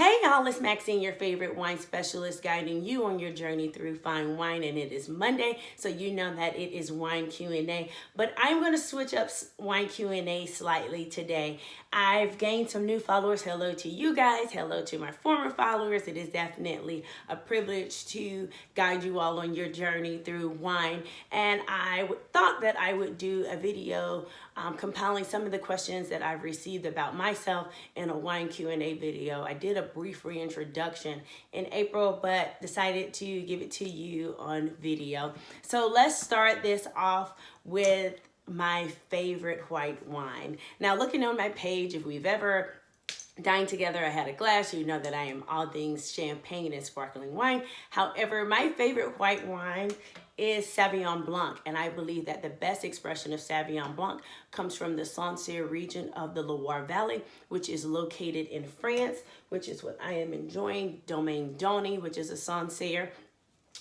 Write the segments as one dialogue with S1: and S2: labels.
S1: Hey y'all, it's Maxine, your favorite wine specialist, guiding you on your journey through fine wine. And it is Monday, so you know that it is wine Q&A. But I'm going to switch up wine Q&A slightly today. I've gained some new followers. Hello to you guys. Hello to my former followers. It is definitely a privilege to guide you all on your journey through wine. And I thought that I would do a video compiling some of the questions that I've received about myself in a wine Q&A video. I did a brief reintroduction in April, but decided to give it to you on video. So let's start this off with my favorite white wine. Now, looking on my page, if we've ever dined together, I had a glass, you know that I am all things champagne and sparkling wine. However, my favorite white wine is Sauvignon Blanc, and I believe that the best expression of Sauvignon Blanc comes from the Sancerre region of the Loire Valley, which is located in France, which is what I am enjoying, Domaine Doni, which is a Sancerre.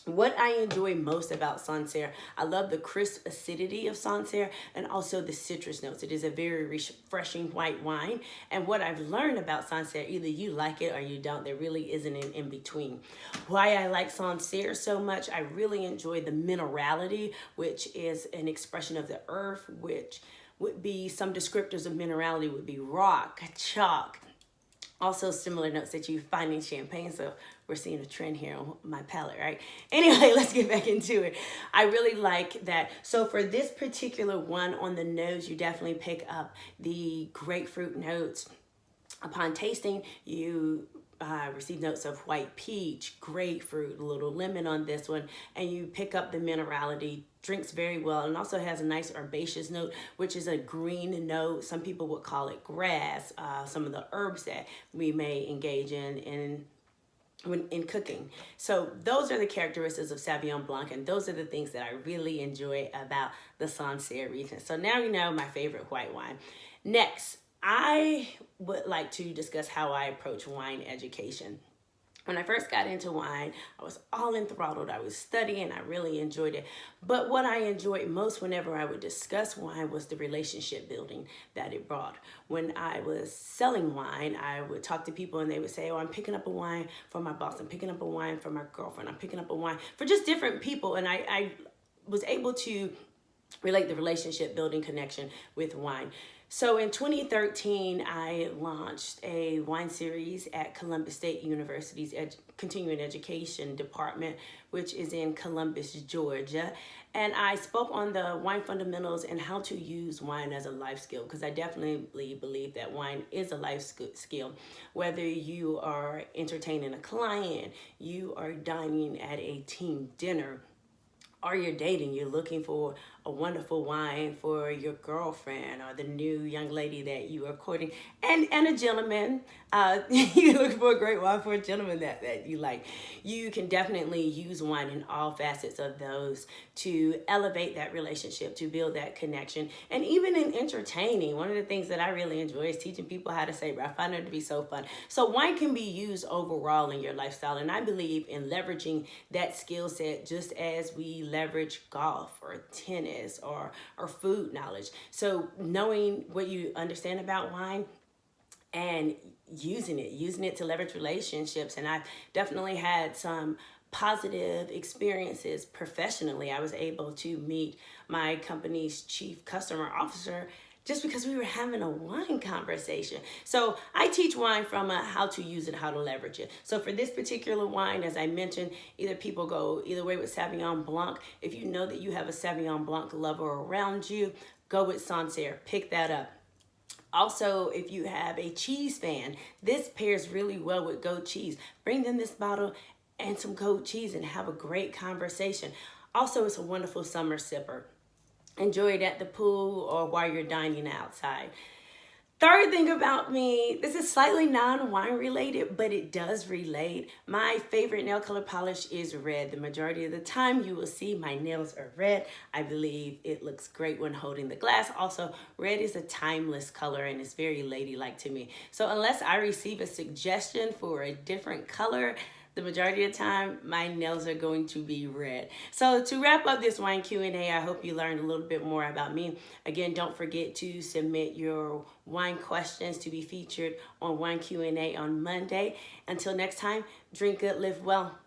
S1: What I enjoy most about Sancerre, I love the crisp acidity of Sancerre and also the citrus notes. It is a very refreshing white wine. And what I've learned about Sancerre, either you like it or you don't. There really isn't an in-between. Why I like Sancerre so much, I really enjoy the minerality, which is an expression of the earth, which would be some descriptors of minerality would be rock, chalk, also similar notes that you find in champagne. So we're seeing a trend here on my palate, right? Anyway, let's get back into it. I really like that. So for this particular one on the nose, you definitely pick up the grapefruit notes. Upon tasting, you receive notes of white peach, grapefruit, a little lemon on this one, and you pick up the minerality. Drinks very well, and also has a nice herbaceous note, which is a green note. Some people would call it grass. Some of the herbs that we may engage in cooking. So those are the characteristics of Sauvignon Blanc, and those are the things that I really enjoy about the Sancerre region. So now you know my favorite white wine. Next, I would like to discuss how I approach wine education. When I first got into wine, I was all enthralled. I was studying. I really enjoyed it. But what I enjoyed most whenever I would discuss wine was the relationship building that it brought. When I was selling wine, I would talk to people and they would say, oh, I'm picking up a wine for my boss. I'm picking up a wine for my girlfriend. I'm picking up a wine for just different people. And I was able to relate the relationship building connection with wine. So in 2013, I launched a wine series at Columbus State University's Continuing Education Department, which is in Columbus, Georgia. And I spoke on the wine fundamentals and how to use wine as a life skill, because I definitely believe that wine is a life skill. Whether you are entertaining a client, you are dining at a team dinner, or you're dating, you're looking for a wonderful wine for your girlfriend or the new young lady that you are courting, and a gentleman, you're looking for a great wine for a gentleman that you like. You can definitely use wine in all facets of those to elevate that relationship, to build that connection. And even in entertaining, one of the things that I really enjoy is teaching people how to savor. I find it to be so fun. So wine can be used overall in your lifestyle, and I believe in leveraging that skill set just as we leverage golf or tennis or food knowledge. So knowing what you understand about wine and using it to leverage relationships. And I've definitely had some positive experiences professionally. I was able to meet my company's chief customer officer just because we were having a wine conversation. So I teach wine from how to use it, how to leverage it. So for this particular wine, as I mentioned, either people go either way with Sauvignon Blanc. If you know that you have a Sauvignon Blanc lover around you, go with Sancerre, pick that up. Also, if you have a cheese fan, this pairs really well with goat cheese. Bring them this bottle and some goat cheese and have a great conversation. Also, it's a wonderful summer sipper. Enjoy it at the pool or while you're dining outside. Third thing about me, this is slightly non-wine related, but it does relate. My favorite nail color polish is red. The majority of the time you will see my nails are red. I believe it looks great when holding the glass. Also, red is a timeless color and it's very ladylike to me. So unless I receive a suggestion for a different color, the majority of the time, my nails are going to be red. So to wrap up this wine Q&A, I hope you learned a little bit more about me. Again, don't forget to submit your wine questions to be featured on Wine Q&A on Monday. Until next time, drink good, live well.